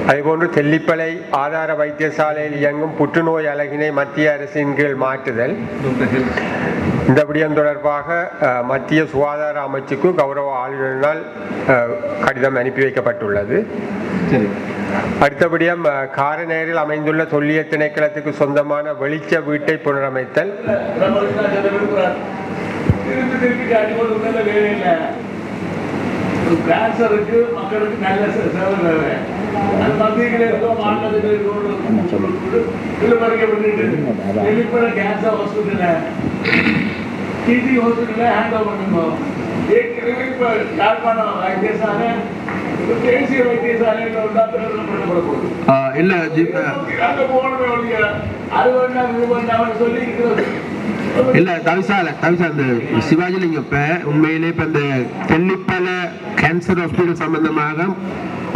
அதேபோன்று தெல்லிப்பளை ஆதார வைத்தியசாலையில் இயங்கும் புற்றுநோய் அலகினை மத்திய அரசின் கீழ் மாற்றுதல். இந்த விடயம் தொடர்பாக மத்திய சுகாதார அமைச்சுக்கு கௌரவ ஆளுநரினால் கடிதம் அனுப்பி வைக்கப்பட்டுள்ளது. அடுத்தபடியும் காரநேரில் அமைந்துள்ள தொல்லிய திணைக்களத்துக்கு சொந்தமான வெளிச்ச வீட்டை புனரமைத்தல். கேன்சருக்கு மக்களுக்கு நல்ல சேவை தேவை. அது மத்தியில் இருக்கோம், மாநிலத்தில் இருக்கோம், வெளிப்பட கேன்சர் ஹாஸ்பிட்டல டிடி ஹாஸ்பிட்டல ஹேண்ட் ஓவர் பண்ணுவோம். ஏற்கனவே இப்போ யாழ்ப்பாணம் வைத்தியசாலை தேசிய வைத்தியசாலை பண்ணப்பட போகுது. இல்லை அங்கே போகணுமே ஒழிய அது வேண்டாம் இது வேண்டாம் சொல்லி இருக்கிறது. இல்லை தவிசால இந்த சிவாஜிலிங்க இப்போ உண்மையிலே இப்போ இந்த தெல்லிப்பள கேன்சர் ஹாஸ்பிட்டல் சம்பந்தமாக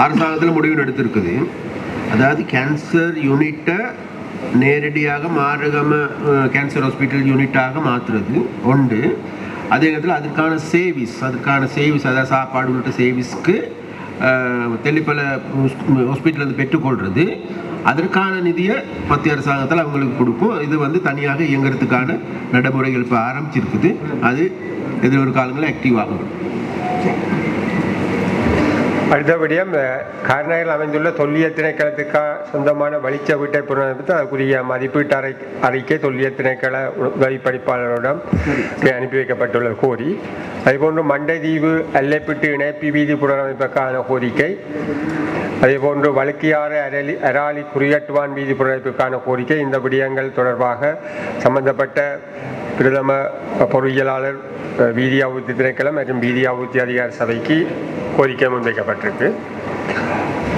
அரசாங்கத்தில் முடிவு எடுத்திருக்குது. அதாவது கேன்சர் யூனிட்டை நேரடியாக மாறுகம கேன்சர் ஹாஸ்பிட்டல் யூனிட்டாக மாற்றுறது உண்டு. அதே நேரத்தில் அதுக்கான சேவிஸ் அதாவது சாப்பாடு உள்ளிட்ட சேவிஸ்க்கு தெல்லிப்பள ஹாஸ்பிட்டலேருந்து பெற்றுக்கொள்வது, அதற்கான நிதியை மத்திய அரசாங்கத்தில் அவங்களுக்கு கொடுக்கும். இது தனியாக இயங்குறதுக்கான நடைமுறைகள் இப்போ ஆரம்பிச்சிருக்குது. அது எதிர்வரும் காலங்களில் ஆக்டிவ் ஆகும். அடுத்தபடியும் காரநகரில் அமைந்துள்ள தொல்லிய திணைக்களத்துக்காக சொந்தமான வெளிச்ச வீட்டை புனரமைத்து அதற்குரிய மதிப்பீட்டு அறிக்கை தொல்லிய திணைக்கள உதவி படிப்பாளரிடம் அனுப்பி வைக்கப்பட்டுள்ள கோரி. அதேபோன்று மண்டைதீவு எல்லைப்பிட்டு இணைப்பு வீதி புனரமைப்புக்கான கோரிக்கை. அதேபோன்று வழுக்கியாறு அராலி குறியட்டுவான் வீதி புனரமைப்புக்கான கோரிக்கை. இந்த விடயங்கள் தொடர்பாக சம்பந்தப்பட்ட பிரதம பொறியியலாளர் வீதி அபிவிருத்தி திணைக்களம் மற்றும் வீதி அபிவிருத்தி அதிகார சபைக்கு கோரிக்கை முன்வைக்கப்பட்டிருக்கு.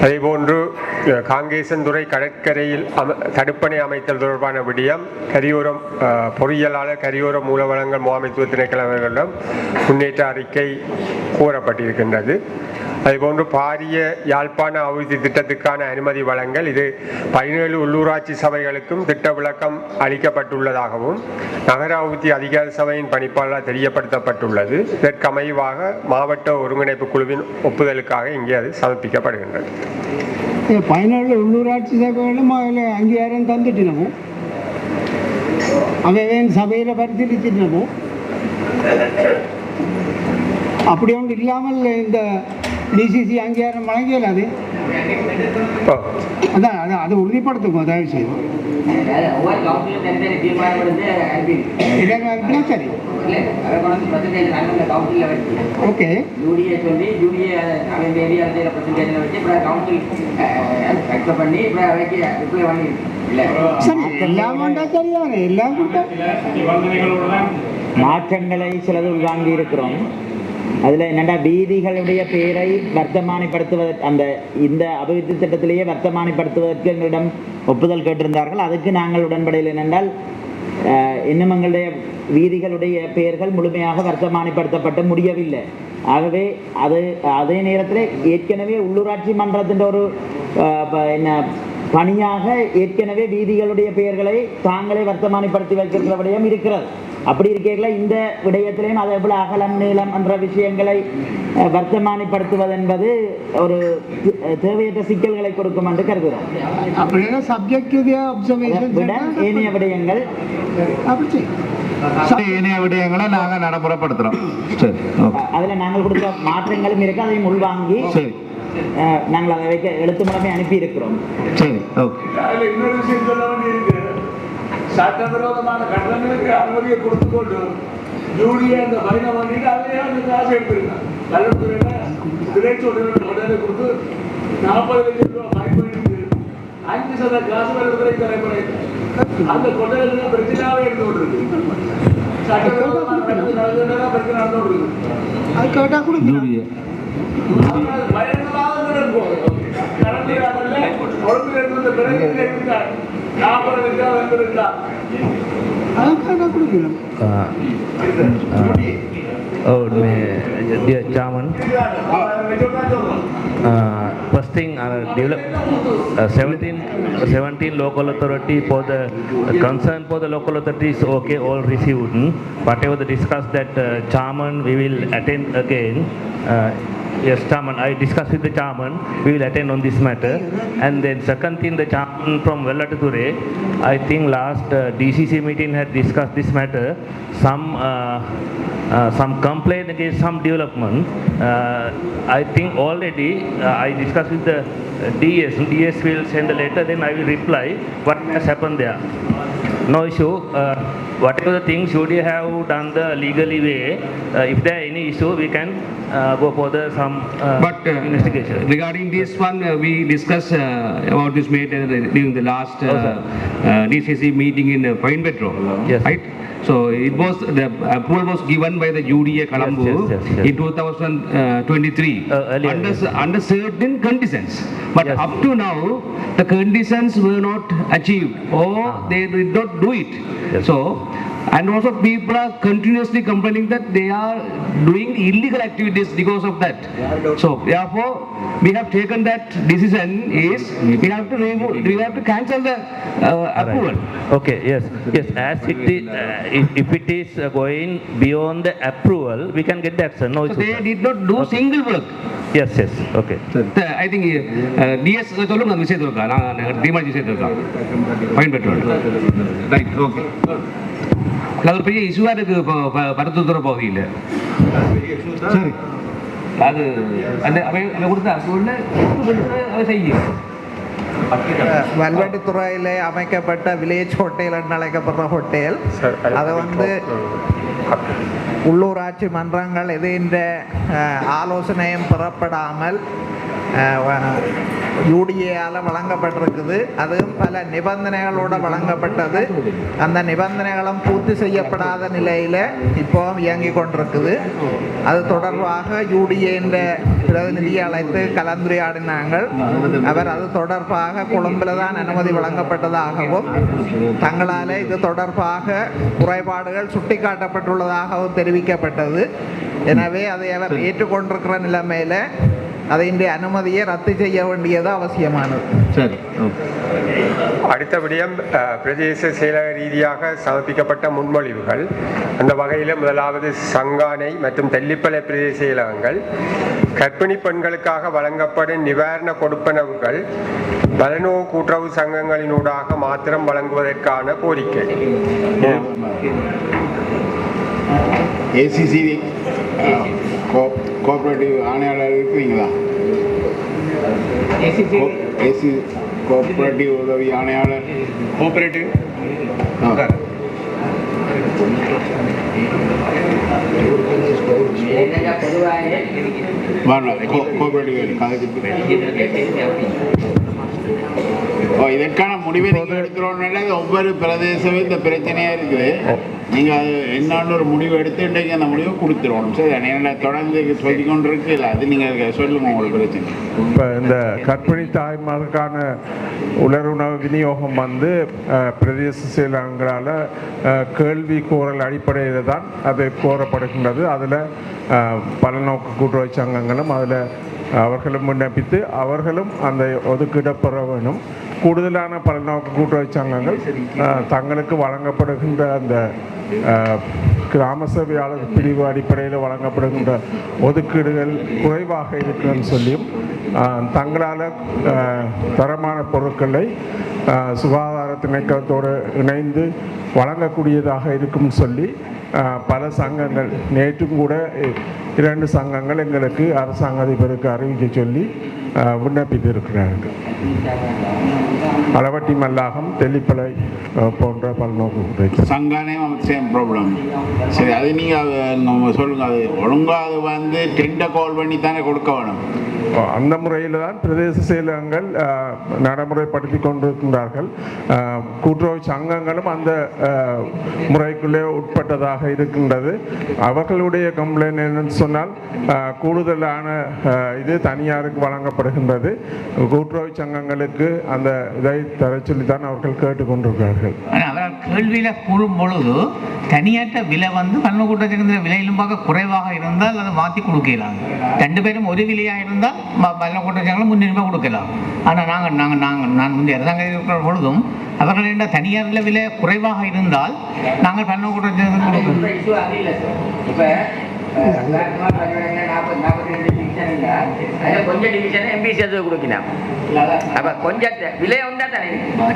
அதேபோன்று காங்கேசன்துறை கடற்கரையில் தடுப்பணை அமைத்தல் தொடர்பான விடயம் கரியோரம் பொறியியலாளர் கரியோர மூலவளங்கள் முகாமைத்துவ திணைக்களங்களிடம் முன்னேற்ற அறிக்கை கோரப்பட்டிருக்கின்றது. அதேபோன்று பாரிய யாழ்ப்பாண அபிவிருத்தி திட்டத்துக்கான அனுமதி வழங்கல். இது 17 உள்ளூராட்சி சபைகளுக்கும் திட்ட விளக்கம் அளிக்கப்பட்டுள்ளதாகவும் நகர அபிவிருத்தி அதிகார சபையின் பணிப்பாளரால் தெரியப்படுத்தப்பட்டுள்ளது. இதற்கமைவாக மாவட்ட ஒருங்கிணைப்பு குழுவின் ஒப்புதலுக்காக இங்கே அது சமர்ப்பிக்கப்படுகின்றது. 17 உள்ளூராட்சி சபைகளும் அதில் அங்கீகாரம் தந்துட்டினமோ அவன் சபையில் பரிசீலிச்சிட்டமோ அப்படி ஒன்று இல்லாமல் இந்த டிசிசி அங்கீகாரம் வழங்கியல் அது அதான் அதை உறுதிப்படுத்துக்கும். தயவு செய்து சரி ஓகே சரி எல்லாம் சரியான எல்லாம் மாற்றங்களை சிலது உள்வாங்கி இருக்கிறோம். அதில் என்னென்னா வீதிகளுடைய பெயரை வர்த்தமானிப்படுத்துவதற்கு இந்த அபிவிருத்தி திட்டத்திலேயே வர்த்தமானிப்படுத்துவதற்கு எங்களிடம் ஒப்புதல் கேட்டிருந்தார்கள். அதுக்கு நாங்கள் உடன்படையில் என்னென்றால் இன்னும் எங்களுடைய வீதிகளுடைய பெயர்கள் முழுமையாக வர்த்தமானிப்படுத்தப்பட முடியவில்லை. ஆகவே அதே நேரத்தில் ஏற்கனவே உள்ளூராட்சி மன்றத்தின் ஒரு பணியாக ஏற்கனவே வீதிகளுடைய பெயர்களை தாங்களே வர்த்தமானிப்படுத்தி வைக்கிற விடயம் இருக்கிறது. அப்படி இருக்கீங்களா இந்த விடயத்திலையும் அதே போல அகலம் நீளம் என்ற விஷயங்களை வர்த்தமானிப்படுத்துவது என்பது ஒரு தேவையற்ற சிக்கல்களை கொடுக்கும் என்று கருதுகிறோம். ஏனைய விடயங்கள் நாங்கள் நடைமுறைப்படுத்துறோம். அதுல நாங்கள் கொடுத்த மாற்றங்களும் இருக்கு. அதையும் உள்வாங்கி நாங்கள் அதை வைக்க எழுத்து மூலமே அனுப்பி இருக்கிறோம். சட்டவிரோதமான கட்டணங்களுக்கு அனுமதியை கொடுத்துக்கொண்டு ஜூலியை அந்த பயணம் பண்ணிட்டு அதையே அந்த காசு எடுத்துருக்காங்க. கல்லூரியில் திரைச்சோட்டில் உடனே கொடுத்து 40 லட்சம் ரூபாய் ஃபைன் பண்ணிட்டு 5% காசு வருவதை தலைமுறை அந்த கொள்ளைகள் பிரச்சனையாகவே இருந்து கொண்டிருக்கு. சட்டவிரோதமான கட்டணம் நடந்ததுன்னா பிரச்சனை நடந்து கொண்டிருக்கு. அது கேட்டால் கூட பயங்கரமாக இருக்கும். கடந்த ஒழுங்கு இருந்த பிறகு இருந்தார் 40 லட்சம் வந்திருந்தார். Dear Chairman, first thing, 17 local authority for the concern for the local authorities, okay, all received. Whatever the discuss that Chairman, we will attend again. Yes, Chairman. I discussed with the Chairman. We will attend on this matter. And then second thing, the Chairman from Vellatature, I think last DCC meeting had discussed this matter. Some complaint against some development. I think already I discussed with the DS. DS will send a letter, then I will reply what has happened there. No issue. Whatever the things should you have done the legally way, if there are any issue, we can go for the some investigation. Regarding this one, we discussed about this matter during the last DCC meeting in Point Metro, Yes. right? So it was the approval was given by the UDA Colombo yes. in 2023 earlier, under certain conditions. But Yes. up to now, the conditions were not achieved or they did not do it. Yes. So, and also people are continuously complaining that they are doing illegal activities because of that. So therefore, we have taken that decision is we have to cancel the approval. Okay, yes. As it is, if it is going beyond the approval, we can get the action. No So issue. they sir. did not do single work. Yes. Okay. I think DS சொல்லுங்க அந்த விஷயத்தை இருக்கா நான் demand விஷயத்தை இருக்கா பயன்பெற்றோம் right okay அது ஒரு பெரிய இஷ்யூவாக இருக்கு இப்போ பருத்துத்துறை பகுதியில் சரி அது அந்த அவன் கொடுத்த அதை செய்யும் வல்வெட்டித்துறையிலே அமைக்கப்பட்ட வில்லேஜ் ஹோட்டல் என்று அழைக்கப்படுற ஹோட்டல் அதை வந்து உள்ளூராட்சி மன்றங்கள் எதுன்ற ஆலோசனையும் பெறப்படாமல் யூடிஏயால் வழங்கப்பட்டிருக்குது. அதுவும் பல நிபந்தனைகளோடு வழங்கப்பட்டது. அந்த நிபந்தனைகளும் பூர்த்தி செய்யப்படாத நிலையில் இப்போ இயங்கி கொண்டிருக்குது. அது தொடர்பாக யூடிஏன்ற பிரதிநிதியை அழைத்து கலந்துரையாடினாங்கள். அவர் அது தொடர்பாக கொழும்பில் தான் அனுமதி வழங்கப்பட்டதாகவும் தங்களால் இது தொடர்பாக குறைபாடுகள் சுட்டிக்காட்டப்பட்டுள்ளதாகவும் தெரிவிக்கப்பட்டது. எனவே அதை அவர் ஏற்றுக்கொண்டிருக்கிற நிலைமையில் அதன் அனுமதியை ரத்து செய்ய வேண்டியது அவசியமானது. சரி அடுத்தபடியும் பிரதேச செயலக ரீதியாக சமர்ப்பிக்கப்பட்ட முன்மொழிவுகள். அந்த வகையில் முதலாவது சங்கானை மற்றும் தெல்லிப்பளை பிரதேச செயலகங்கள் கர்ப்பிணி பெண்களுக்காக வழங்கப்படும் நிவாரண கொடுப்பனவுகள் பலநோக்கு கூட்டுறவு சங்கங்களினூடாக மாத்திரம் வழங்குவதற்கான கோரிக்கை. ACC கோஆபரேட்டிவ் ஆணையாளர் இருக்கிறீங்களா? ஏசி கோஆபரேட்டிவ் உதவி ஆணையாளர் கோஆபரேட்டிவ் இதற்கான முடிவை நீங்கள் எடுக்கிறோம்னால ஒவ்வொரு பிரதேசமும் இந்த பிரச்சனையாக இருக்குது. நீங்கள் அது என்னன்னு ஒரு முடிவு எடுத்து இன்றைக்கு அந்த முடிவை கொடுத்துருவோம். சரி, என்ன தொடர்ந்து சொல்லி கொண்டு இருக்கு இல்லை, அது நீங்கள் சொல்லுங்கள் உங்களுக்கு பிரச்சனை. இப்போ இந்த கர்ப்பிணி தாய்மாருக்கான உலருணவு விநியோகம் வந்து பிரதேச செயலகங்களால் கேள்வி கோரல் அடிப்படையில் தான் அது கோரப்படுகின்றது. அதில் பலநோக்கு கூட்டுறவு சங்கங்களும் அதில் அவர்களும் விண்ணப்பித்து அவர்களும் அந்த ஒதுக்கீடை பெற வேணும். கூடுதலான பலநோக்கு கூட்டுறவு சங்கங்கள் தங்களுக்கு வழங்கப்படுகின்ற அந்த கிராம சேவையாளர் பிரிவு அடிப்படையில் வழங்கப்படுகின்ற ஒதுக்கீடுகள் குறைவாக இருக்குன்னு சொல்லியும் தங்களால் தரமான பொருட்களை சுகாதார திணைக்களத்தோடு இணைந்து வழங்கக்கூடியதாக இருக்கும்னு சொல்லி பல சங்கங்கள் நேற்றும் கூட 2 சங்கங்கள் எங்களுக்கு அரசாங்க அதிபருக்கு அறிவிக்க சொல்லி விண்ணப்பித்திருக்கிறார்கள். அளவட்டி மல்லாகம் தெல்லிப்பளை போன்ற பல்நோக்கு சங்கானேயும் சேம் ப்ராப்ளம். சரி, அது நீங்கள் நம்ம சொல்லுங்கள். அது ஒழுங்காக அது வந்து டெண்டர் கால் பண்ணி தானே கொடுக்க வேணும். அந்த முறையில் தான் பிரதேச செயலகங்கள் நடைமுறைப்படுத்தி கொண்டிருக்கின்றார்கள். கூட்டுறவு சங்கங்களும் அந்த முறைக்குள்ளே உட்பட்டதாக இருக்கின்றது. அவர்களுடைய கம்ப்ளைண்ட் என்னன்னு சொன்னால் கூடுதலான இது தனியாருக்கு வழங்கப்படுகின்றது. கூட்டுறவு சங்கங்களுக்கு அந்த இதை தர சொல்லி தான் அவர்கள் கேட்டுக்கொண்டிருக்கிறார்கள். ஆனால் கேள்வியில் கூறும் பொழுது தனியாற்ற விலை வந்து பல்நோக்கு கூட்டுறவு சங்கத்தின் விலையிலும் பார்க்க குறைவாக இருந்தால் அதை மாற்றி கொடுக்கலாம். 2 பேரும் ஒரு விலையாக இருந்தால் பல்நோக்கு கூட்டுறவு சங்கம் முன்னுரிமை கொடுக்கலாம். ஆனால் நான் முந்தைய அரசாங்கம் இருக்கிற பொழுதும் அவர்களின் தனியார் விலை குறைவாக இருந்தால் நாங்கள் பல்நோக்கு கூட்டுறவு சங்கம் கொடுக்கலாம். இப்போ கொஞ்சம் டிவிஷன் எம்பிசி அது கொடுக்கலாம். அப்ப கொஞ்சம் விலை உண்டா தானே,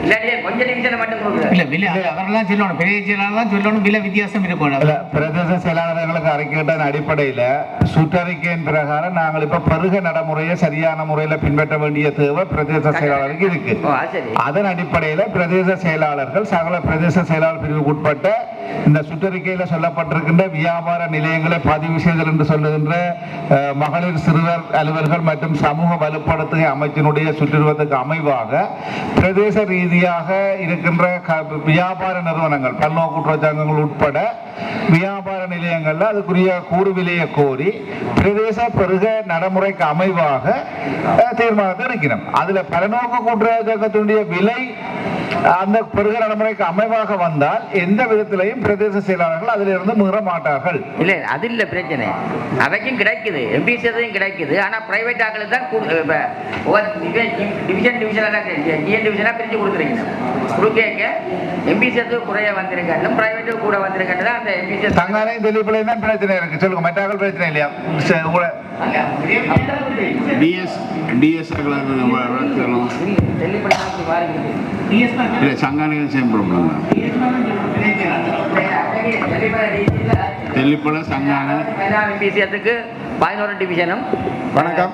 இல்லாட்டி கொஞ்சம் டிவிஷனை மட்டும் கொடுக்குறது இல்ல விலை அவரெல்லாம் சொல்லணும், பெரிய செயலாளர் சொல்லணும், விலை வித்தியாசம் இருக்கும். பிரதேச செயலாளர்களுக்கு அறிக்கையிட்ட அடிப்படையில் சுற்றறிக்கையின் பிரகாரம் நாங்கள் இப்ப பருக நடைமுறையை சரியான முறையில் பின்பற்ற வேண்டிய தேவை பிரதேச செயலாளருக்கு இருக்கு. அதன் அடிப்படையில் பிரதேச செயலாளர்கள் சகல பிரதேச செயலாளர் பிரிவுக்கு உட்பட்ட இந்த சுற்றறிக்கையில் சொல்லப்பட்டிருக்கின்ற வியாபார நிலையங்களை பதிவு செய்தல் என்று சொல்லுகின்ற மகளிர் சிறுவர் அலுவலர்கள் மற்றும் சமூக வலுப்படுத்துகை அமைச்சினுடைய சுற்றுவதற்கு அமைவாக பிரதேச ரீதியாக இருக்கின்ற வியாபார நிறுவனங்கள் பல்நோக்கு கூட்டுறவு உட்பட வியாபார நிலையங்கள்ல அதுக்குரிய கூறு விலையை கோரி பிரதேச பெருக நடைமுறைக்கு அமைவாக தீர்மானத்தை எடுக்கிறோம். அதுல பலநோக்கு கூட்டுறவு சங்கத்தினுடைய விலை அந்த பெருக நடைமுறைக்கு அமைவாக வந்தால் எந்த விதத்திலையும் பிரதேச செயலாளர்கள் அதில் இருந்து மீற மாட்டார்கள். இல்ல அது இல்ல பிரச்சனை, அவைக்கும் கிடைக்குது, எம்பிசியும் கிடைக்குது. ஆனா பிரைவேட் ஆக்களுக்கு தான் டிவிஷன் டிவிஷனா பிரிச்சு கொடுத்துருக்கீங்க. கொடுக்க எம்பிசியத்துக்கு குறைய வந்திருக்காங்க, பிரைவேட்டு கூட வந்திருக்காங்க. அந்த எம்பிசி தங்காரையும் தெளிவுலையும் தான் பிரச்சனை இருக்கு. சொல்லுங்க, மற்றாக்கள் பிரச்சனை இல்லையா? சங்கானிகள் சேம் ப்ராப்ளம் தெல்லிப்பளை சங்கான எம்பிசியத்துக்கு 11 டிவிஷனும்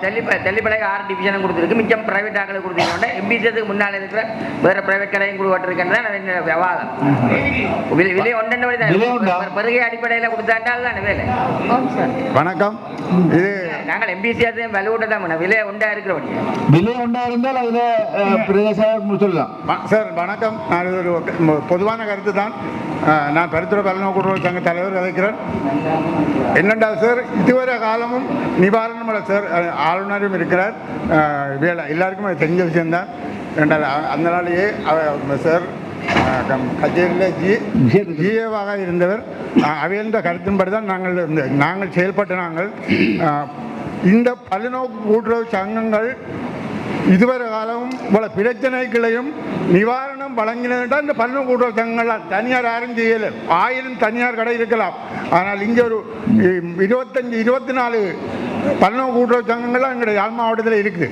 தெல்லிப்பளைக்கு 6 டிவிஷனும் கொடுத்துருக்கு. மிச்சம் பிரைவேட் ஆக்களுக்கு கொடுத்துருக்கோம். எம்பிசியத்துக்கு முன்னால் இருக்கிற வேற பிரைவேட் கடையும் கொடுத்துருக்கேன். விவாதம் விலை ஒன்று பெருகை அடிப்படையில் கொடுத்தாண்டால் தான் வேலை. வணக்கம். இது நாங்கள் எம்பிசியத்தையும் வலுவிட்ட தான் விலை ஒன்றா இருக்கிறோம். விலை ஒன்றா இருந்தால் அதில் சொல்லலாம் சார். வணக்கம். நான் ஒரு பொதுவான கருத்து தான். நான் பருத்துறை பல்நோக்கு கூட்டுறவு சங்க தலைவர் கதைக்கிறேன். என்னென்றா சார், இதுவரை காலமும் நிவாரணம் சார் ஆளுநரும் இருக்கிறார். எல்லாருக்கும் தெரிஞ்ச விஷயம்தான். அந்த நாளையே சார் கச்சேரியில் ஜிஏவாக இருந்தவர். அவையந்த கருத்தின்படி தான் நாங்கள் செயல்பட்ட இந்த பல்நோக்கு கூட்டுறவு சங்கங்கள் இதுவரை காலமும் பல பிரச்சனைகளையும் நிவாரணம் வழங்கினதுதான் இந்த பல்நோக்கு கூட்டுறவு சங்கங்கள். தனியார் யாரும் செய்யலை. 1000 தனியார் கடை இருக்கலாம். ஆனால் இங்கே ஒரு 25-24 பல்நோக்கு கூட்டுறவு சங்கங்கள்லாம் எங்களுடைய யாழ் மாவட்டத்தில் இருக்குது.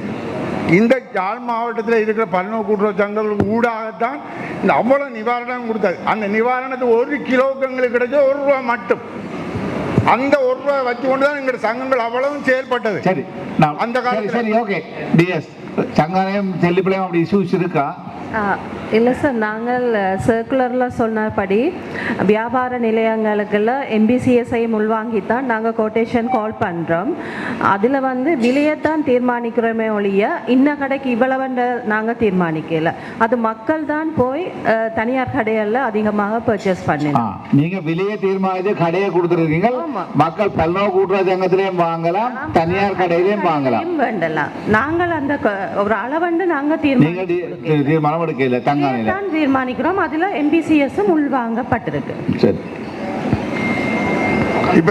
இந்த யாழ் மாவட்டத்தில் இருக்கிற பல்நோக்கு கூட்டுறவு சங்கங்கள் ஊடாகத்தான் இந்த அவ்வளோ நிவாரணம் கொடுத்தது. அந்த நிவாரணத்தை 1 கிலோவுக்கு எங்களுக்கு கிடைச்ச ₹1 மட்டும். அந்த ₹1 வச்சு கொண்டு தான் எங்களுடைய சங்கங்கள் அவ்வளவும் செயல்பட்டது. சரி, அந்த காலத்தில் சரி, ஓகே. டிஎஸ் சங்காலயம் தெல்லிப்பளையம் அப்படி இஷ்யூஸ் இருக்கா? இல்லை சார், நாங்கள் சர்க்குலரில் சொன்னபடி வியாபார நிலையங்களுக்குள்ள எம்பிசிஎஸ்ஐ உள்வாங்கித்தான் நாங்கள் கோட்டேஷன் கால் பண்ணுறோம். அதில் விலையைத்தான் தீர்மானிக்கிறோமே ஒழிய இன்ன கடைக்கு இவ்வளவுன்ற நாங்கள் தீர்மானிக்கல. அது மக்கள் தான் போய் தனியார் கடைகளில் அதிகமாக பர்ச்சேஸ் பண்ணிடலாம். நீங்கள் விலையை தீர்மானித்து கடையை கொடுத்துருக்கீங்க. மக்கள் பல்நோக்கு கூட்டுறவு சங்கத்திலையும் வாங்கலாம், தனியார் கடையிலையும் வாங்கலாம், வேண்டலாம். நாங்கள் அந்த ஒரு அளவண்டு நாங்கள் தீர்மானிக்கிறோம், அதுல எம்பிசிஎஸ் உள்வாங்கப்பட்டிருக்கு. சரி, இப்ப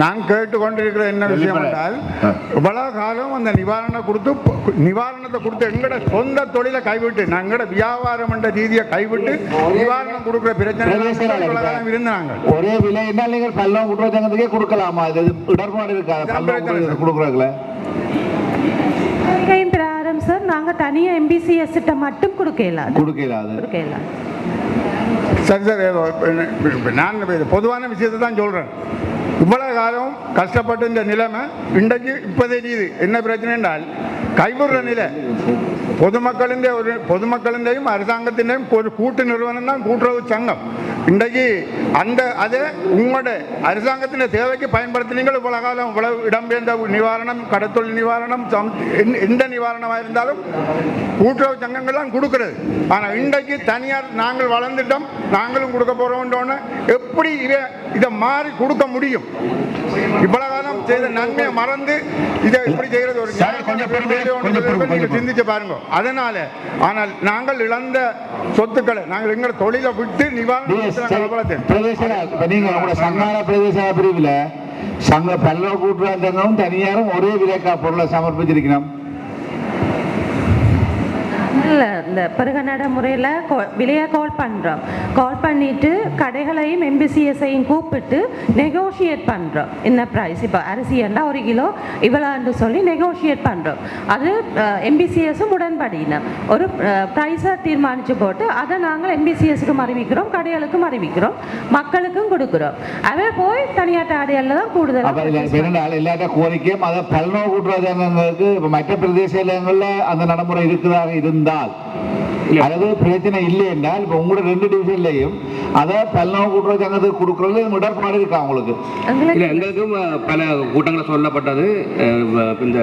நான் கேட்டுக்கொண்டிருக்கிற என்ன விஷயம் என்றால், இவ்வளவு காலம் அந்த நிவாரணத்தை கொடுத்து எங்களோட சொந்த தொழிலை கைவிட்டு எங்களோட வியாபாரம் என்ற ரீதியை கைவிட்டு நிவாரணம் கொடுக்கிற பிரச்சனை இருந்தாங்க. ஒரே விலை என்ன நீங்கள் பல்நோக்கு கூட்டுறவு சங்கத்துக்கே கொடுக்கலாமா? இது இடர்பாடு இருக்காது கொடுக்குறாங்களே சார். நாங்க தனியா எம்பிசிஎஸ் மட்டும் கொடுக்கலாம். சரி சார், நான் பொதுவான விஷயத்தை தான் சொல்றேன். இவ்வளவு காலம் கஷ்டப்பட்டு இந்த நிலைமை இன்றைக்கு இப்போ தெரியுது. என்ன பிரச்சனை என்றால், கைவிடுற நிலை பொதுமக்களின் அரசாங்கத்தின் ஒரு கூட்டு நிறுவனம் தான் கூட்டுறவு சங்கம். இன்றைக்கு அதை உங்களோட அரசாங்கத்தின் தேவைக்கு பயன்படுத்தினீங்கள். இவ்வளவு காலம் இவ்வளவு இடம்பெயர்ந்த நிவாரணம், கடத்தொழில் நிவாரணம், எந்த நிவாரணமாக இருந்தாலும் கூட்டுறவு சங்கங்கள் தான் கொடுக்கிறது. ஆனால் இன்றைக்கு தனியார் நாங்கள் வளர்ந்துட்டோம், நாங்களும் கொடுக்க போறோம்னு எப்படி இதை மாறி கொடுக்க முடியும்? இவ்வளவு காலம் செய்த நன்மையை மறந்து இதை எப்படி செய்யறது? ஒரு சிந்திச்சு பாருங்க. அதனால ஆனால் நாங்கள் இழந்த சொத்துக்களை நாங்கள் எங்களை தொழிலை விட்டு நிவாரணம் பிரிவில் சங்க பல்நோக்கு கூட்டுறவு சங்கமும் தனியாரும் ஒரே விலைக்கா பொருளை சமர்ப்பிச்சிருக்கிறோம். நாங்கள் இந்த பெருக நடைமுறையில் விலையை கால் பண்ணிட்டு கடைகளையும் எம்பிசிஎஸ்ஐயும் கூப்பிட்டு நெகோஷியேட் பண்ணுறோம். என்ன ப்ரைஸ் இப்போ அரிசி என்றால் 1 கிலோ இவ்வளோன்னு சொல்லி நெகோஷியேட் பண்ணுறோம். அது எம்பிசிஎஸும் உடன்படினோம். ஒரு ப்ரைஸை தீர்மானித்து போட்டு அதை நாங்கள் எம்பிசிஎஸ்க்கும் அறிவிக்கிறோம், கடைகளுக்கும் அறிவிக்கிறோம், மக்களுக்கும் கொடுக்குறோம். அவை போய் தனியாட்ட ஆடைகளில் தான் கூடுதலாக எல்லா கோரிக்கையும் அதை பல்நோக்கு கூட்டுறதுக்கு மற்ற பிரதேசங்களில் அந்த நடைமுறை இருக்குதாக இருந்தால் அதாவது பிரச்சனை இல்லை என்றால் இப்போ உங்களோட 2 டிவிஷன்லையும் அதை பல்நோக்கு கூட்டுறவு சங்கத்துக்கு கொடுக்கறது இடர்பாடு இருக்கா உங்களுக்கு? இல்லை, எங்களுக்கும் பல கூட்டங்களில் சொல்லப்பட்டது இந்த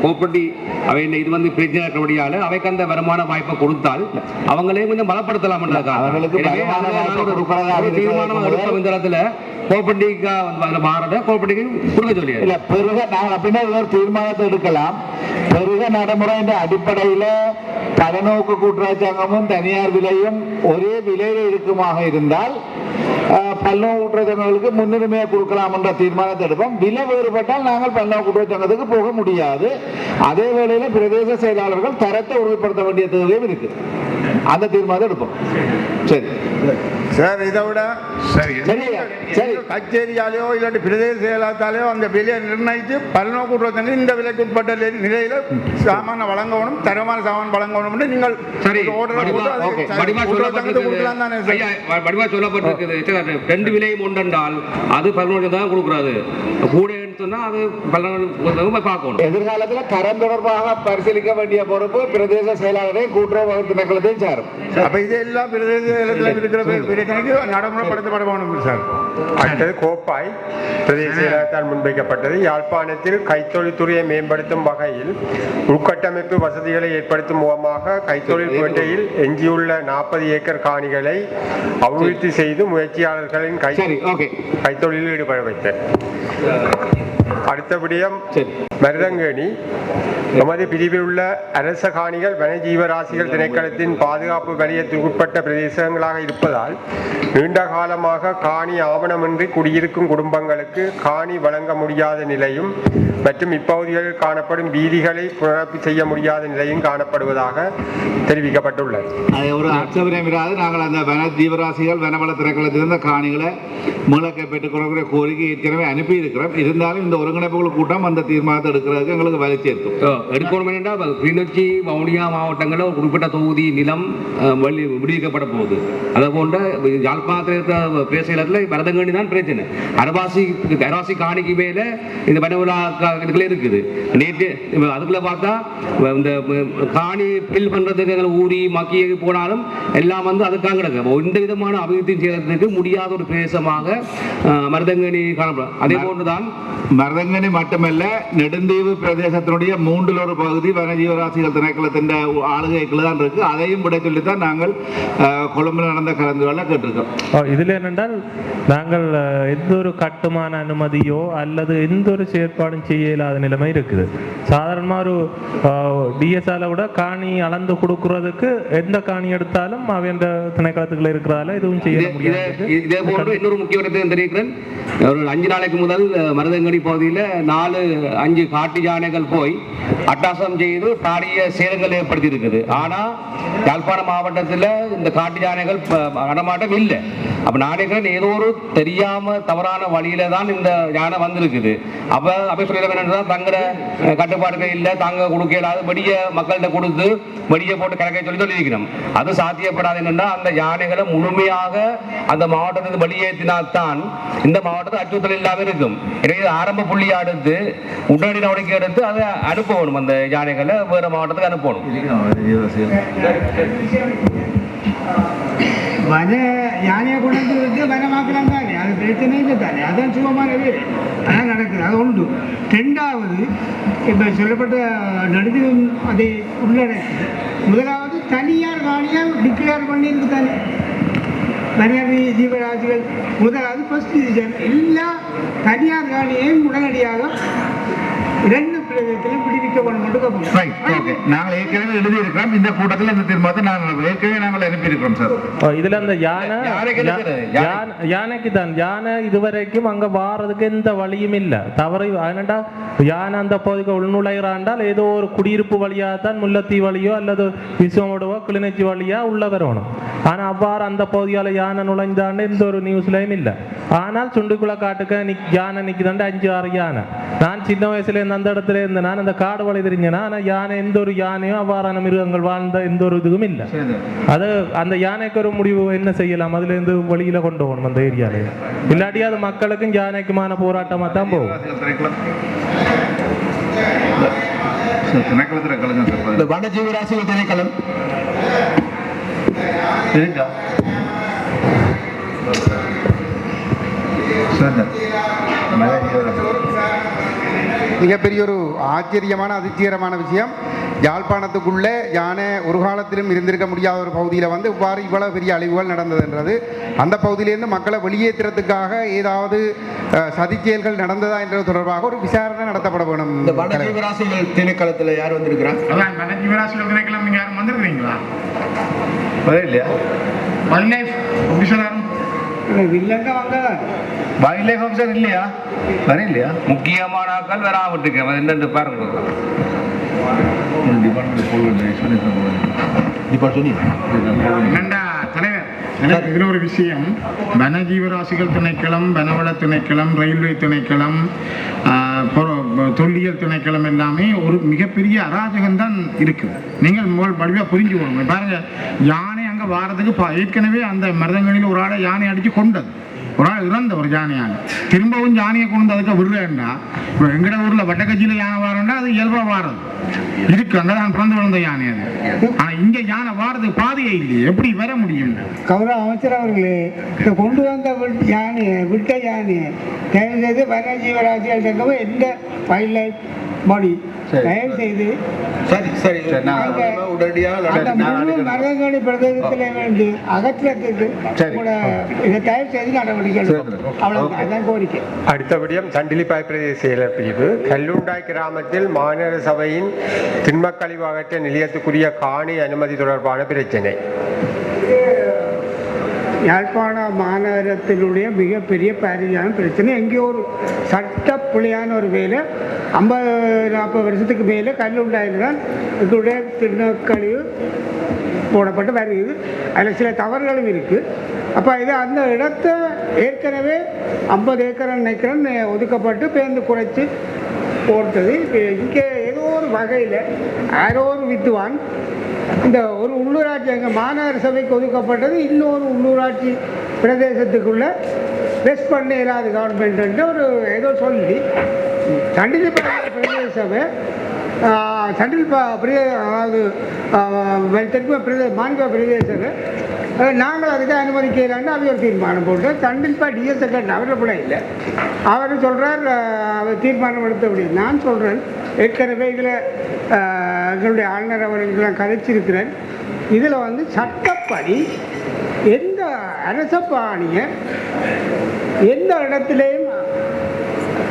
கோப்பட்டி அவை இது வந்து பிரச்சனை இருக்கிறபடியால் அவைக்கு அந்த வருமான வாய்ப்பை கொடுத்தால் அவங்களே கொஞ்சம் பலப்படுத்தலாம். அவர்களுக்கு தீர்மானம் எடுக்கும் இந்த இடத்துல கோப்பட்டிக்கு மாறத கோப்பட்டிக்கு கொடுக்க சொல்லி இல்லை பெருக நாங்கள் அப்படின்னா ஒரு தீர்மானத்தை எடுக்கலாம். பெருக நடைமுறையின் அடிப்படையில் பலநோக்கு கூட்டுறவு சங்கமும் தனியார் விலையும் ஒரே விலையில் இருக்குமாக இருந்தால் பல்நோக்கு கூட்டுறவு சங்கங்களுக்கு முன்னுரிமையை கொடுக்கலாம் என்ற தீர்மானத்தை எடுப்போம். விலை வேறுபட்டால் நாங்கள் பல்நோக்கு கூட்டுறவு சங்கத்துக்கு போக முடியாது. அதே வேளையில் பிரதேச செயலாளர்கள் தரத்தை உறுதிப்படுத்த வேண்டிய தேவையும் இருக்கு. அந்த தீர்மானத்தை எடுப்போம். சரி சார், இதை விட கச்சேரியாலேயோ இல்லாட்டி பிரதேச செயலாளத்தாலேயோ அந்த விலையை நிர்ணயித்து பல்நோக்கு கூட்டுறவு இந்த விலைக்கு உட்பட்ட நிலையில் சாமான வழங்கணும், தரமான சாமான் வழங்கணும். நீங்கள் சொல்லப்பட்டிருக்குது 2 விலையும் ஒன்றென்றால் அது 11 தான் கொடுக்குறாது. கூட எதிர்காலத்தில் தரம் தொடர்பாக பரிசீலிக்க வேண்டிய பொறுப்பு பிரதேச செயலாளரை கூட்டுறவு திணைக்களத்தை சாரும். அப்ப இதெல்லாம் பிரதேச செயலகத்தில் இருக்கிற பிரச்சனைக்கு நடைமுறைப்படுத்தப்பட வேண்டும் சார். அடுத்தது கோப்பாய் பிரதேச செயலகத்தால் முன்வைக்கப்பட்டது. யாழ்ப்பாணத்தில் கைத்தொழில்துறையை மேம்படுத்தும் வகையில் உள்கட்டமைப்பு வசதிகளை ஏற்படுத்தும் முகமாக கைத்தொழில் பேட்டையில் எஞ்சியுள்ள 40 ஏக்கர் காணிகளை அபிவிருத்தி செய்து முயற்சியாளர்களின் கைத்தொழிலில் ஈடுபட வைத்தது. அடுத்தபடியும் மருதங்கேணி நமது பிரிவில் உள்ள அரச காணிகள் வனஜீவராசிகள் திணைக்களத்தின் பாதுகாப்பு வலயத்திற்கு உட்பட்ட பிரதேசங்களாக இருப்பதால் நீண்ட காலமாக காணி ஆவணமின்றி குடியிருக்கும் குடும்பங்களுக்கு காணி வழங்க முடியாத நிலையும் மற்றும் இப்பகுதிகளில் காணப்படும் வீதிகளை புனரமைப்பு செய்ய முடியாத நிலையும் காணப்படுவதாக தெரிவிக்கப்பட்டுள்ளது. ஒரு அச்சவரமிராது நாங்கள் அந்த வன ஜீவராசிகள் வனவள திணைக்களத்திலிருந்து காணிகளை மூலக்கை பெற்றுக் கொள்ளக்கூடிய கோரிக்கை ஏற்கனவே அனுப்பி இருக்கிறோம். இருந்தாலும் இந்த ஒருங்கிணைப்புகள் கூட்டம் அந்த தீர்மானத்தை எடுக்கிறதுக்கு எங்களுக்கு வலி சேர்க்கும். எடுக்கணும் என்றால் கிளிநொச்சி வவுனியா மாவட்டங்களில் ஒரு குறிப்பிட்ட தொகுதி நிலம் விடுவிக்கப்பட போகுது. அதை போன்ற யாழ்ப்பாணத்தில் இருக்கிற பிரதேசத்தில் மருதங்கேணி தான் பிரச்சனை. அரவாசி காணிக்கு மேலே இந்த வனவிழா இதுக்குள்ளே இருக்குது. நேற்று அதுக்குள்ள பார்த்தா இந்த காணி பில் பண்ணுறதுக்கு ஊறி மக்கி போனாலும் எல்லாம் வந்து அதுக்காக கிடக்கு. எந்த விதமான அபிவிருத்தி செய்யறதுக்கு முடியாத ஒரு பிரதேசமாக மருதங்கேணி காணப்படும். அதே போன்றுதான் மருதங்கேணி மட்டுமல்ல, நெடுந்தீவு பிரதேசத்தினுடைய 1/3 பகுதி வனஜீவராசிகள் திணைக்களத்தின் ஆளுகைக்குள்ள தான் இருக்கு. அதையும் விட சொல்லித்தான் நாங்கள் கொழும்பில் நடந்த கலந்துரையாடல கேட்டிருக்கோம். இதில் என்னென்றால் நாங்கள் எந்த ஒரு கட்டுமான அனுமதியோ அல்லது எந்த ஒரு செயற்பாடும் செய்ய இயலாத நிலைமை இருக்குது. சாதாரணமாக ஒரு டிஎஸ்ஆல கூட காணி அளந்து கொடுக்கறதுக்கு எந்த காணி எடுத்தாலும் அவன் திணைக்களத்துக்குள்ள இருக்கிறதால எதுவும் செய்ய முடியாது. இதே போன்று இன்னொரு முக்கிய தெரிவிக்கிறேன். ஒரு 5 நாளைக்கு முதல் மருதங்கேணி பகுதியில் 4-5 காட்டு யானைகள் போய் அட்டாசம் செய்து பாரிய சேதங்கள் ஏற்படுத்தி இருக்குது. ஆனால் யாழ்ப்பாணம் மாவட்டத்தில் இந்த காட்டு யானைகள் நடமாட்டம் இல்லை. அப்போ நாடுகள் ஏதோ ஒரு தெரியாம தவறான வழியில தான் இந்த யானை வந்திருக்குது. அப்போ சொல்லிடுறேன், தங்குற கட்டுப்பாடுகள் இல்லை, தாங்க கொடுக்க இல்லாத வெடிய மக்கள்கிட்ட கொடுத்து வெடியை போட்டு கணக்கை சொல்லியிருக்கணும். அது சாத்தியப்படாது. என்னன்னா அந்த யானைகளை முழுமையாக அந்த மாவட்டத்துக்கு வெளியேற்றினால்தான் இந்த மாவட்டத்தை அச்சுறுத்தல் இல்லாமல் இருக்கும். எனவே ஆரம்ப புள்ளியை அடுத்து உடனடி நடவடிக்கை எடுத்து அதை அனுப்பணும். அந்த யானைகளை வேற மாவட்டத்துக்கு அனுப்பணும். வன யானையை கொண்டு வந்து வனமாக்கலாம் தானே, அது பிரச்சனை இல்லை தானே, அதான் சுகமான வேறு அதான் நடக்குது. அது ஒன்று. 2வது, இப்போ சொல்லப்பட்ட நடுவில் அதை உள்ளடக்கி 1வது தனியார் காணியாக டிக்ளேர் பண்ணியிருக்கு தானே. தனியார் ஜீவராசிகள் 1வது ஃபர்ஸ்ட் டிவிஷன் எல்லா தனியார் காணியையும் உடனடியாக 2 பிரதேசத்திலும் விடுவிக்க வேணும். Right, okay. நாங்கள் ஏற்கனவே எழுதியிருக்கிறோம் இந்த கூட்டத்தில் இந்த தீர்மானத்தை நாங்கள் ஏற்கனவே நாங்கள் அனுப்பியிருக்கிறோம் சார். இதுல அந்த யானைக்கு தான் யானை இதுவரைக்கும் அங்க வாரதுக்கு எந்த வழியும் இல்லை. தவறு ஏனண்டா யானை அந்த பகுதிக்கு உள்நுழைகிறாண்டால் ஏதோ ஒரு குடியிருப்பு வழியாக தான் முல்லத்தீ வழியோ அல்லது விஸ்வமோடவோ கிளிநொச்சி வழியா உள்ள வரணும். ஆனா அவ்வாறு அந்த பகுதியால் யானை நுழைஞ்சாண்டு எந்த ஒரு நியூஸ்லயும் இல்லை. ஆனால் சுண்டுக்குள்ள காட்டுக்க யானை நிற்குதாண்டு 5-6 யானை. நான் சின்ன வயசுல இருந்து அந்த இடத்துல இருந்தேன். நான் அந்த காடு வழி தெரிஞ்சேன்னா ஆனால் யானை எந்த ஒரு யானையும் அவ்வாறான மிருகங்கள் வாழ்ந்த எந்த ஒரு இதுவும் இல்லை. அது அந்த யானைக்கு ஒரு முடிவு என்ன செய்யலாம், அதுல இருந்து வெளியில கொண்டு போகணும் அந்த ஏரியால. இல்லாட்டி அது மக்களுக்கும் யானைக்குமான போராட்டமா தான் போகும். வனஜீவராசிகள் திணைக்களம் இருக்கா? மிகப்பெரிய ஒரு ஆச்சரியமான அதிர்ச்சிகரமான விஷயம். யாழ்ப்பாணத்துக்குள்ளே யானை ஒரு காலத்திலும் இருந்திருக்க முடியாத ஒரு பகுதியில் வந்து இவ்வளவு பெரிய அழிவுகள் நடந்ததுன்றது, அந்த பகுதியிலேருந்து மக்களை வெளியேற்றுறதுக்காக ஏதாவது சதிச்செயல்கள் நடந்ததா என்றது தொடர்பாக ஒரு விசாரணை நடத்தப்பட வேணும். இந்த வனஜீவராசிகள் திணைக்களத்தில் யார் வந்திருக்கிறார்? அதான் வனஜீவராசிகள் திணைக்களம் நீங்கள் யாரும் வந்திருக்கிறீங்களா? இல்லையா? வைல்ட் லைஃப் ஆஃபீஸர் யாரும் வைல்ட் லைஃப் ஆஃபீஸர் இல்லையா? வர இல்லையா? முக்கியமான ஆட்கள் வராமட்டுருக்கேன் என்னென்று பாருங்க. தலைவர், இதுல ஒரு விஷயம், வனஜீவராசிகள் திணைக்களம், வனவள திணைக்களம், ரயில்வே திணைக்களம், தொல்லியல் திணைக்களம் எல்லாமே ஒரு மிகப்பெரிய அராஜகம் தான் இருக்கு. நீங்கள் முதல் படிவா புரிஞ்சு போகணும். பாருங்க, யானை அங்க வாரதுக்கு ஏற்கனவே அந்த மருதங்களில் ஒரு ஆளை யானை அடிச்சு கொண்டது, ஒரு ஆள் இறந்த ஒரு யானையால் திரும்பவும் யானையை கொண்டு அதுக்கு விடுறேன்டா. இப்போ எங்கட ஊர்ல வட்டக்கட்சியில யானை வாரண்டா அது இயல்பா வாரது இருக்கு, அங்கதான் பிறந்து வளர்ந்த யானை அது. ஆனா இங்க யானை வாரது பாதையே இல்லையே, எப்படி வர முடியும்? கௌரவ அமைச்சர் அவர்களே, கொண்டு வந்த யானையை விட்ட யானையை தயவு செய்து வனஜீவராசிகள் சங்கமும் எந்த வைல்ட் லைஃப் பாடி தயவு செய்து மரங்கணி பிரதேசத்திலே வேண்டி அகற்றத்துக்கு இதை தயவு செய்து நடவடிக்கை அவ்வளவுதான் கோரிக்கை. அடுத்தபடியும் சண்டிலிப்பாய் பிரதேச செயலர் பிரிவு கல்லுண்டாய் கிராமத்தில் மாநகர சபையின் திண்மக்கழிவு அகற்ற நிலையத்துக்குரிய காணி அனுமதி தொடர்பான பிரச்சனை. யாழ்ப்பாண மாநகரத்தினுடைய மிகப்பெரிய பாரியான பிரச்சனை. எங்கேயோ ஒரு சட்ட பிள்ளையான ஒரு வேலை 50-40 வருஷத்துக்கு மேலே கல்லுண்டாயிருந்தான் இதனுடைய திண்ணக்கழிவு போடப்பட்டு வருகிறது. அதில் சில தவறுகளும் இருக்குது. அப்போ இது அந்த இடத்த ஏற்கனவே 50 ஏக்கர் நினைக்கிறேன் ஒதுக்கப்பட்டு பேருந்து குறைச்சி போட்டது. இங்கே ஏதோ ஒரு வகையில் யாரோ ஒரு வித்துவான் இந்த ஒரு உள்ளூராட்சி எங்கள் மாநகர சபைக்கு ஒதுக்கப்பட்டது இன்னொரு உள்ளூராட்சி பிரதேசத்துக்குள்ளே வெஸ்ட் பண்ண இயலாது கவர்மெண்ட்டு ஒரு ஏதோ சொல்லி சண்டிலிப்பாய் பிரதேச சபை அதாவது தெற்கு மாநில பிரதேச சபை நாங்கள் அதுக்கு அனுமதிக்கிறான்னு அவர் ஒரு தீர்மானம் போட்டு தண்டில்பாய் டிஎஸ் செகண்ட் அவரை கூட இல்லை. அவர் சொல்கிறார் அவர் தீர்மானம் எடுத்த முடியும். நான் சொல்கிறேன், ஏற்கனவே இதில் எங்களுடைய ஆளுநர் அவர்களுக்கெல்லாம் கதைச்சிருக்கிறேன். இதில் வந்து சட்டப்படி எந்த அரச பாணியை எந்த இடத்துலையும்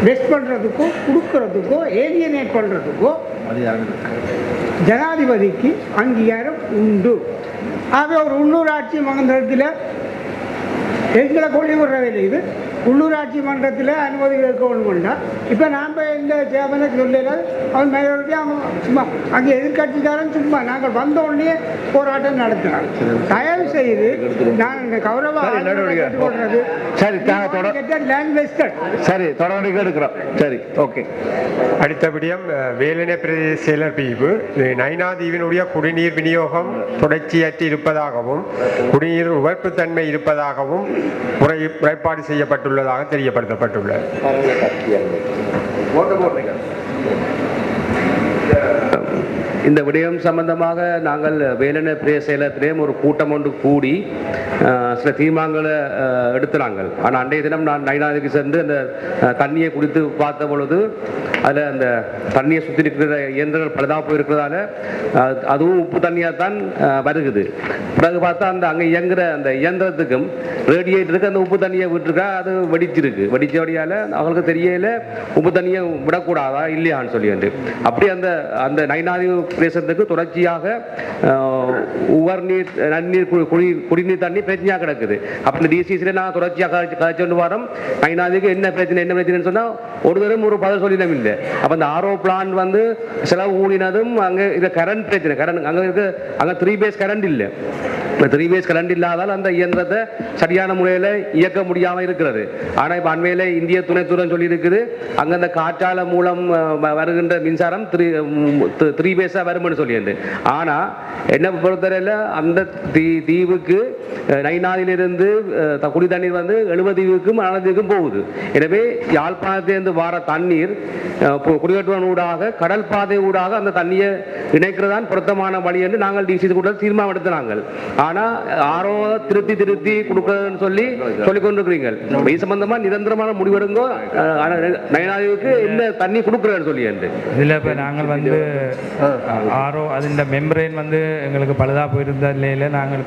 வெஸ்ட் பண்ணுறதுக்கோ கொடுக்கறதுக்கோ ஏலியனேட் பண்ணுறதுக்கோ ஜனாதிபதிக்கு அங்கீகாரம் உண்டு. ஆக ஒரு உள்ளூராட்சி மன்றத்தில் எங்களை கொண்டு விடுறதில்லை. இது உள்ளூராட்சி மன்றத்தில் அனுமதி கேட்கணும் கொண்டா. இப்போ நாம் எந்த சேவனை சொல்லலாம், அவன் மெஜாரிட்டி அவன் சும்மா அங்கே எதிர்கட்சிக்காரன் சும்மா நாங்கள் வந்த உடனே போராட்டம் நடத்தினார். தயவு செய்து நான் இந்த கௌரவ கேட்டுக்கொள்றது சரி தொடர்ந்து எடுக்கிறோம். சரி, ஓகே. அடுத்தபடியும் வேலனை பிரதேச செயலர் பிரிவு நைனாதீவினுடைய குடிநீர் விநியோகம் தொடர்ச்சியற்று இருப்பதாகவும் குடிநீர் உவர்ப்புத்தன்மை இருப்பதாகவும் முறைப்பாடு செய்யப்பட்டுள்ளதாக தெரியப்படுத்தப்பட்டுள்ளது. இந்த விடயம் சம்பந்தமாக நாங்கள் வேலனை பிரதேச செயலகத்திலேயும் ஒரு கூட்டம் ஒன்று கூடி சில தீர்மானங்களை எடுத்துனாங்க. ஆனால் அன்றைய தினம் நான் நைனாதிக்கு சென்று அந்த தண்ணியை குடித்து பார்த்த பொழுது அதில் அந்த தண்ணியை சுற்றி இருக்கிற இயந்திரங்கள் பழுதாக போயிருக்கிறதால அதுவும் உப்பு தண்ணியாக தான் வருகுது. பிறகு பார்த்தா அந்த அங்கே இயங்குகிற அந்த இயந்திரத்துக்கும் ரேடியேட்டருக்கு அந்த உப்பு தண்ணியை விட்டுருக்கா அது வெடிச்சிருக்கு. வெடிச்சபடியால் அவங்களுக்கு தெரியல உப்பு தண்ணியை விடக்கூடாதா இல்லையான்னு சொல்லிட்டு அப்படி அந்த அந்த நைனாதி பிரதேசத்துக்கு தொடர்ச்சியாக உவர்நீர் நன்னீர் குடிநீர் தண்ணி பிரச்சனையாக கிடக்குது. அப்படி டிசிசியில் நான் தொடர்ச்சியாக கழிச்சு வரோம். நைனாதிக்கு என்ன பிரச்சனைன்னு சொன்னால் ஒரு தரம் ஒரு பதில் சொல்லிடம் இல்லை. அப்போ அந்த ஆர்ஓ பிளான் வந்து செலவு ஊழினதும் அங்கே இது கரண்ட் பிரச்சனை. கரண்ட் அங்கே இருக்கு, அங்கே 3 பேஸ் கரண்ட் இல்லை. இப்போ 3 பேஸ் கரண்ட் இல்லாதால் அந்த இயந்திரத்தை சரியான முறையில் இயக்க முடியாமல் இருக்கிறது. ஆனால் இப்போ அண்மையில் இந்திய துணைத்துறை சொல்லி இருக்குது அங்கே அந்த காற்றால மூலம் வருகின்ற மின்சாரம் 3 பேஸாக வரும்னு சொல்லிட்டு. ஆனால் என்ன பொறுத்தவரையில் அந்த தீவுக்கு நைனாதிலிருந்து குடி தண்ணீர் வந்து 70 தீவுக்கும் 40 தீவுக்கும் போகுது. எனவே யாழ்ப்பாணத்திலிருந்து வர தண்ணீர் குடியேற்றுவன் ஊடாக கடல் பாதை ஊடாக அந்த தண்ணியை இணைக்கிறதான் பொருத்தமான வழி என்று நாங்கள் டிசி கூட தீர்மானம் எடுத்தாங்க. ஆனால் ஆரோ திருத்தி கொடுக்குறதுன்னு சொல்லிக் கொண்டிருக்கிறீர்கள். இது சம்பந்தமா நிரந்தரமான முடிவெடுங்கோ. நயனாதிவுக்கு என்ன தண்ணி கொடுக்குறேன்னு சொல்லி இதில் இப்போ நாங்கள் வந்து ஆரோ அதில் மெம்பரேன் வந்து எங்களுக்கு பழுதாக போயிருந்த நிலையில் நாங்கள்